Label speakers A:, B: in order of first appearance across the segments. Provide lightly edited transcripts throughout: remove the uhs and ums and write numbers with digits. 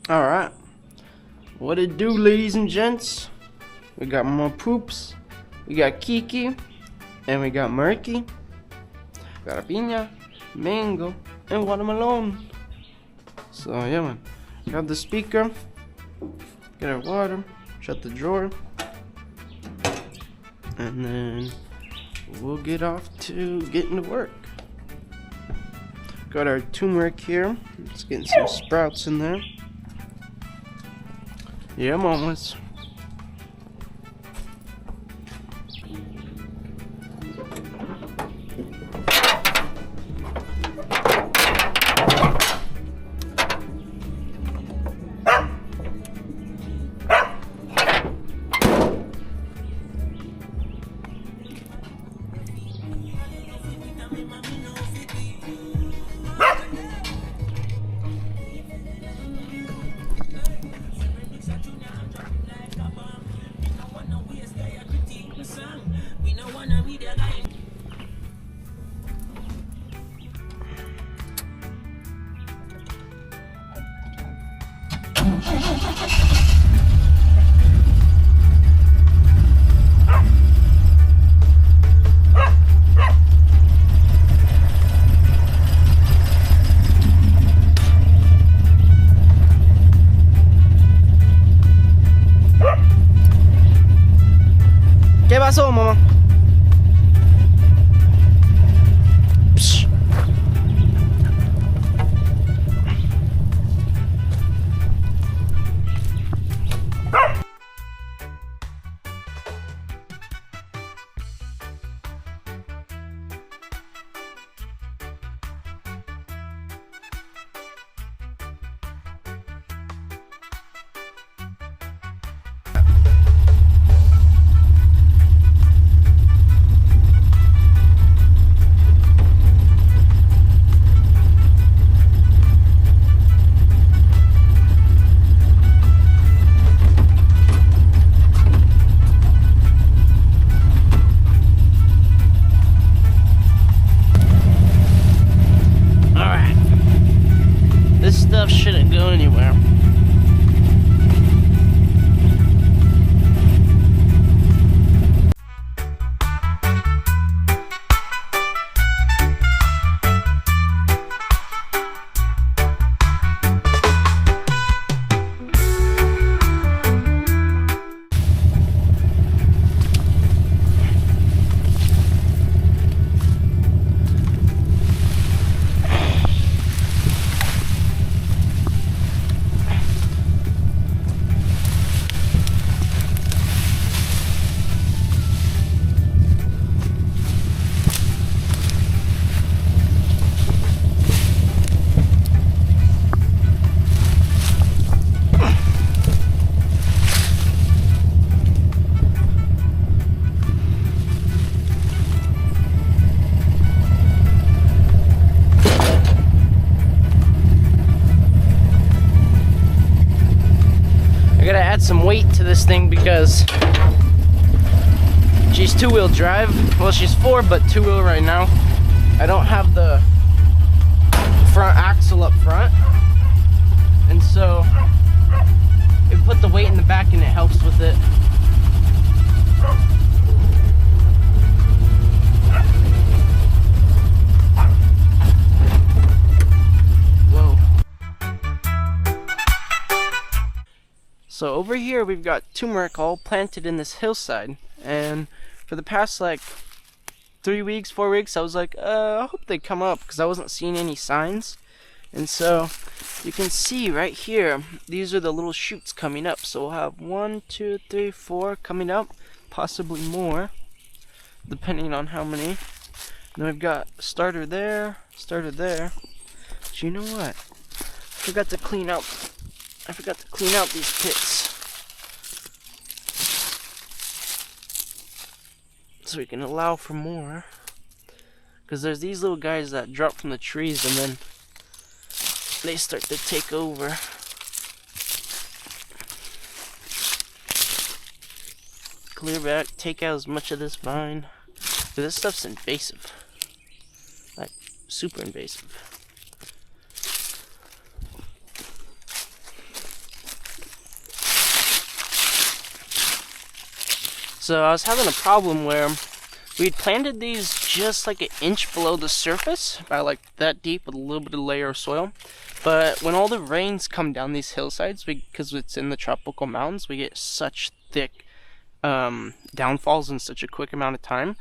A: Alright, what it do, ladies and gents? We got more poops, we got Kiki, and we got Murky. Got a piña, mango, and watermelon. So yeah man, grab the speaker, get our water, shut the drawer, and then we'll get off to getting to work. Got our turmeric here, let's get some sprouts in there. Yeah, mamas. ¿Qué pasó, mamá? Psh. Stuff shouldn't go anywhere. I gotta add some weight to this thing because she's two-wheel drive. Well, she's four, but two-wheel right now. I don't have the front axle up front, and so we put the weight in the back and it helps with it. So over here we've got turmeric all planted in this hillside, and for the past like 3 weeks, 4 weeks, I was like, I hope they come up, because I wasn't seeing any signs. And so you can see right here, these are the little shoots coming up. So we'll have 1, 2, 3, 4 coming up, possibly more, depending on how many. And then we've got starter there, starter there. But you know what? I forgot to clean out these pits, so we can allow for more, because there's these little guys that drop from the trees and then they start to take over. Clear back, take out as much of this vine, because this stuff's invasive, like super invasive. So I was having a problem where we'd planted these just like an inch below the surface, about like that deep with a little bit of layer of soil. But when all the rains come down these hillsides, because it's in the tropical mountains, we get such thick downfalls in such a quick amount of time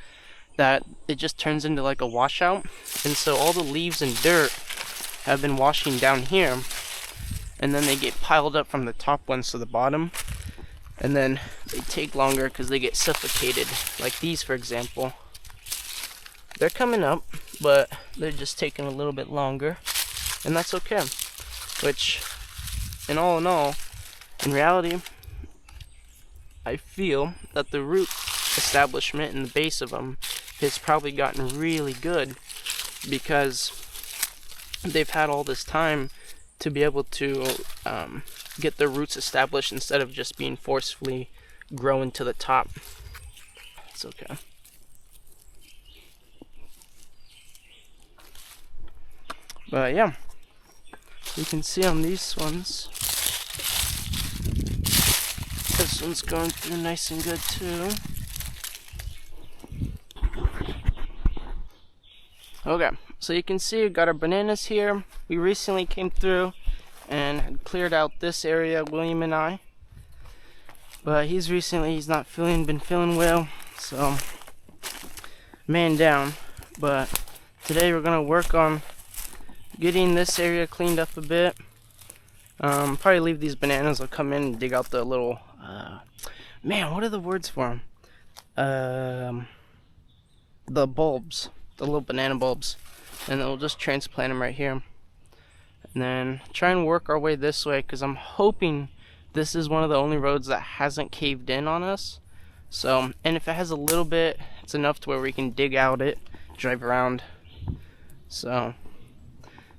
A: that it just turns into like a washout. And so all the leaves and dirt have been washing down here, and then they get piled up from the top ones to the bottom, and then they take longer because they get suffocated. Like these, for example, they're coming up, but they're just taking a little bit longer, and that's okay. Which, in all, in reality, I feel that the root establishment in the base of them has probably gotten really good because they've had all this time to be able to get their roots established instead of just being forcefully growing to the top. It's okay. But yeah, you can see on these ones, this one's going through nice and good too. Okay, so you can see we got our bananas here. We recently came through and had cleared out this area, William and I. But he's not been feeling well, so man down. But today we're gonna work on getting this area cleaned up a bit. Probably leave these bananas. I'll come in and dig out the little, man, what are the words for them? The bulbs. The little banana bulbs, and then we'll just transplant them right here, and then try and work our way this way, because I'm hoping this is one of the only roads that hasn't caved in on us. So, and if it has a little bit, it's enough to where we can dig out it, drive around. So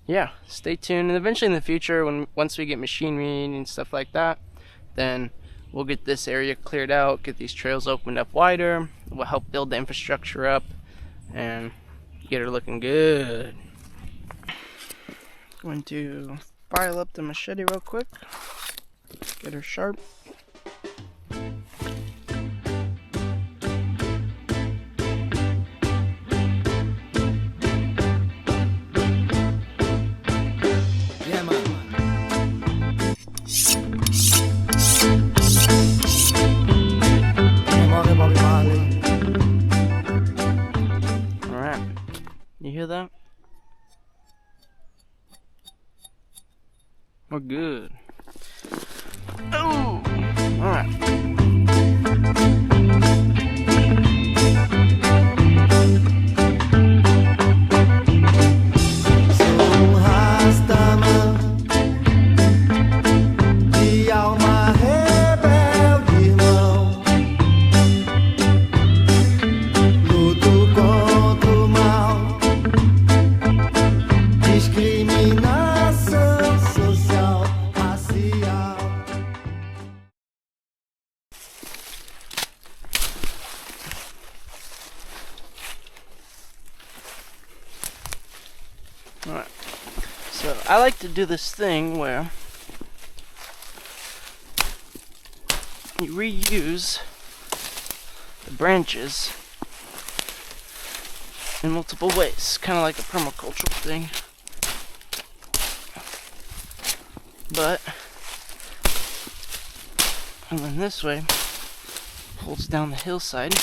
A: yeah, stay tuned, and eventually in the future, once we get machinery and stuff like that, then we'll get this area cleared out, get these trails opened up wider. We'll help build the infrastructure up and get her looking good. Going to file up the machete real quick, get her sharp.
B: Yeah, man.
A: Alright, you hear that? We're good. Oh! Alright. Alright, so I like to do this thing where you reuse the branches in multiple ways, kind of like a permacultural thing. But, and then this way holds down the hillside.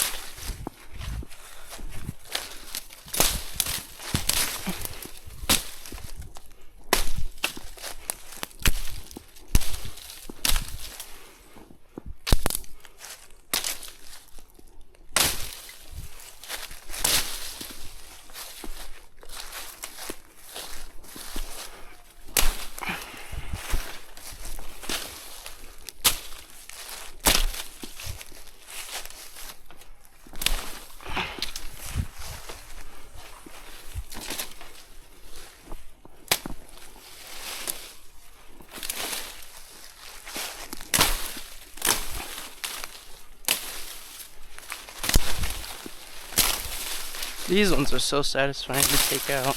A: These ones are so satisfying to take out.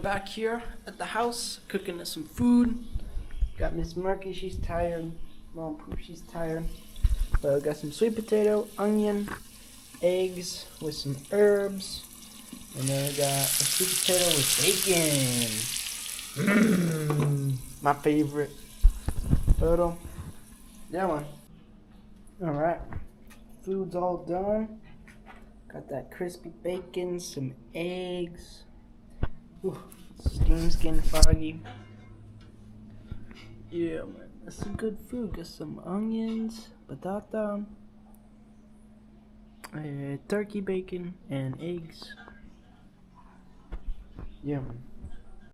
A: back here at the house cooking us some food. Got Miss Murky, she's tired. Mom Poop, she's tired. But got some sweet potato, onion, eggs with some herbs. And then we got a sweet potato with bacon. My favorite. But yeah, man. Alright. Food's all done. Got that crispy bacon, some eggs. Ooh, steam's getting foggy. Yeah, man, that's some good food. Got some onions, batata, turkey bacon, and eggs. Yeah, man.